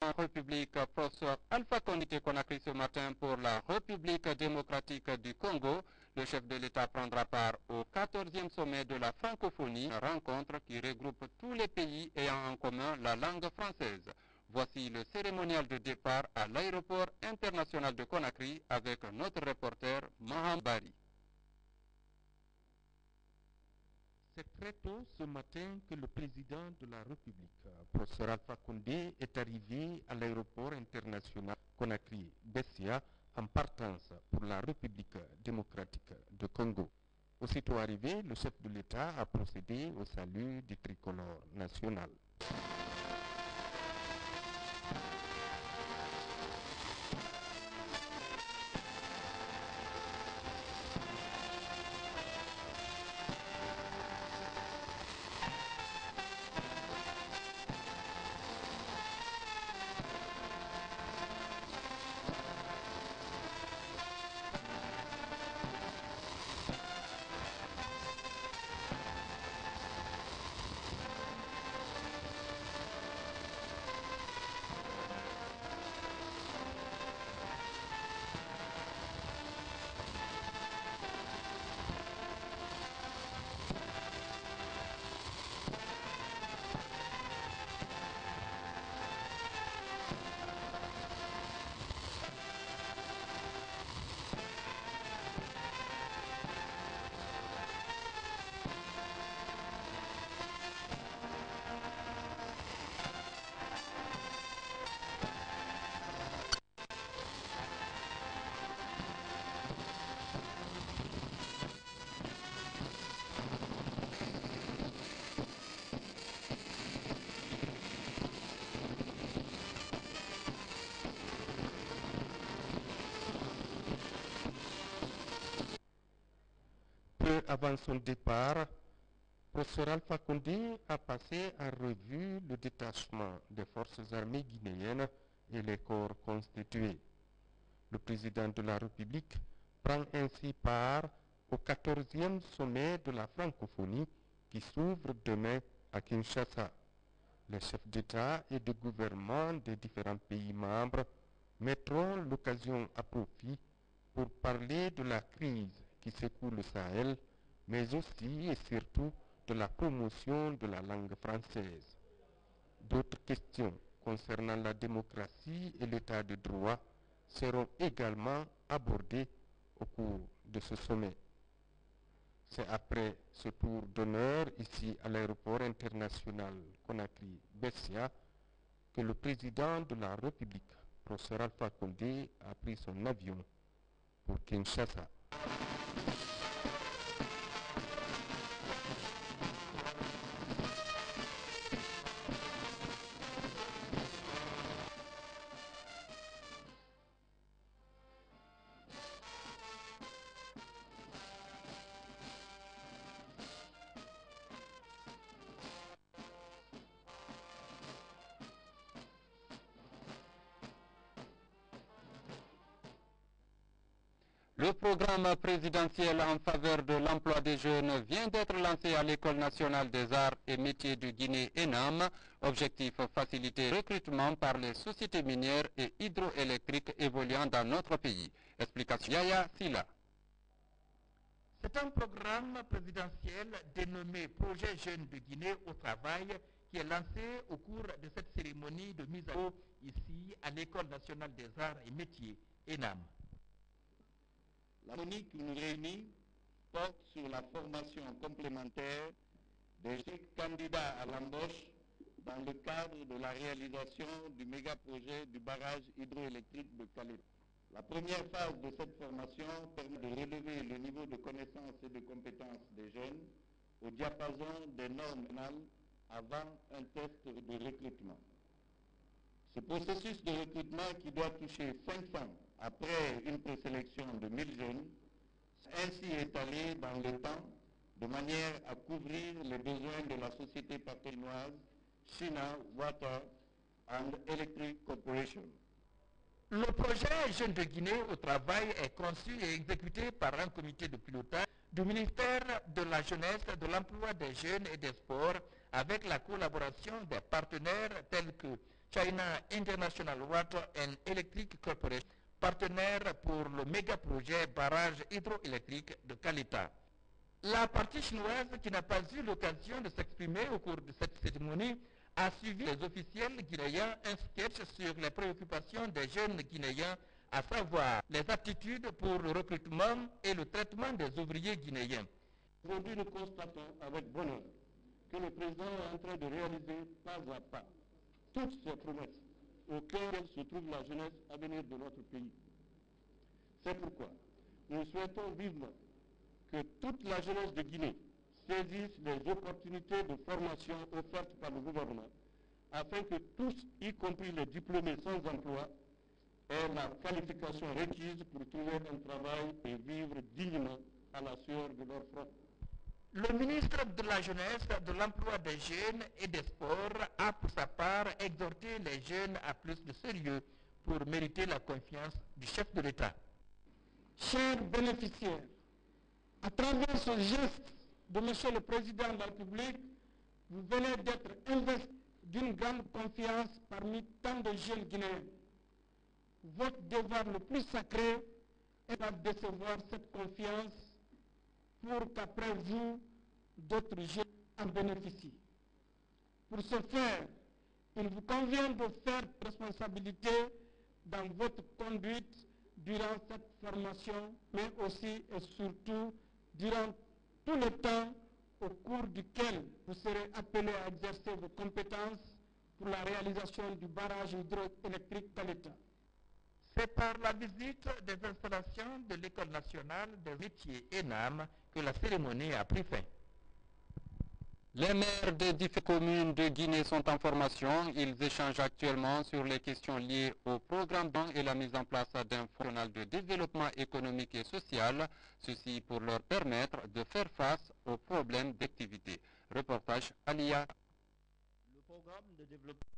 En République, professeur Alpha Condé Conakry ce matin pour la République démocratique du Congo. Le chef de l'État prendra part au 14e sommet de la francophonie, une rencontre qui regroupe tous les pays ayant en commun la langue française. Voici le cérémonial de départ à l'aéroport international de Conakry avec notre reporter Maham Bari. C'est très tôt ce matin que le président de la République, professeur Alpha Condé, est arrivé à l'aéroport international Conakry-Bessia en partance pour la République démocratique du Congo. Aussitôt arrivé, le chef de l'État a procédé au salut du tricolore national. Peu avant son départ, professeur Alpha Condé a passé en revue le détachement des forces armées guinéennes et les corps constitués. Le président de la République prend ainsi part au 14e sommet de la francophonie qui s'ouvre demain à Kinshasa. Les chefs d'État et de gouvernement des différents pays membres mettront l'occasion à profit pour parler de la crise qui secoue le Sahel, mais aussi et surtout de la promotion de la langue française. D'autres questions concernant la démocratie et l'état de droit seront également abordées au cours de ce sommet. C'est après ce tour d'honneur ici à l'aéroport international Conakry-Bessia que le président de la République, professeur Alpha Condé, a pris son avion pour Kinshasa. Le programme présidentiel en faveur de l'emploi des jeunes vient d'être lancé à l'École nationale des arts et métiers de Guinée-ENAM. Objectif, faciliter le recrutement par les sociétés minières et hydroélectriques évoluant dans notre pays. Explication Yaya Silla. C'est un programme présidentiel dénommé Projet Jeunes de Guinée au travail qui est lancé au cours de cette cérémonie de mise à jour ici à l'École nationale des arts et métiers ENAM. La chronique qui nous réunit porte sur la formation complémentaire des candidats à l'embauche dans le cadre de la réalisation du méga-projet du barrage hydroélectrique de Calais. La première phase de cette formation permet de relever le niveau de connaissances et de compétences des jeunes au diapason des normes pénales avant un test de recrutement. Ce processus de recrutement qui doit toucher 500 après une présélection de 1000 jeunes, ainsi étalé dans le temps de manière à couvrir les besoins de la société partenaire China Water and Electric Corporation. Le projet Jeunes de Guinée au travail est conçu et exécuté par un comité de pilotage du ministère de la Jeunesse, de l'Emploi des Jeunes et des Sports avec la collaboration des partenaires tels que China International Water and Electric Corporation, partenaire pour le méga-projet barrage hydroélectrique de Kalita. La partie chinoise, qui n'a pas eu l'occasion de s'exprimer au cours de cette cérémonie, a suivi les officiels guinéens un sketch sur les préoccupations des jeunes guinéens, à savoir les aptitudes pour le recrutement et le traitement des ouvriers guinéens. Aujourd'hui, nous constatons avec bonheur que le président est en train de réaliser pas à pas toutes ces promesses auxquelles se trouve la jeunesse à venir de notre pays. C'est pourquoi nous souhaitons vivement que toute la jeunesse de Guinée saisisse les opportunités de formation offertes par le gouvernement afin que tous, y compris les diplômés sans emploi, aient la qualification requise pour trouver un travail et vivre dignement à la sueur de leur front. Le ministre de la Jeunesse, de l'Emploi des Jeunes et des Sports a pour sa part exhorté les jeunes à plus de sérieux pour mériter la confiance du chef de l'État. Chers bénéficiaires, à travers ce geste de M. le Président de la République, vous venez d'être investis d'une grande confiance parmi tant de jeunes Guinéens. Votre devoir le plus sacré est de décevoir cette confiance pour qu'après vous, d'autres jeunes en bénéficient. Pour ce faire, il vous convient de faire responsabilité dans votre conduite durant cette formation, mais aussi et surtout durant tout le temps au cours duquel vous serez appelé à exercer vos compétences pour la réalisation du barrage hydroélectrique Kalita. C'est par la visite des installations de l'École nationale des métiers ENAM que la cérémonie a pris fin. Les maires des différentes communes de Guinée sont en formation. Ils échangent actuellement sur les questions liées au programme et la mise en place d'un fonds national de développement économique et social, ceci pour leur permettre de faire face aux problèmes d'activité. Reportage Alia. Le programme de développement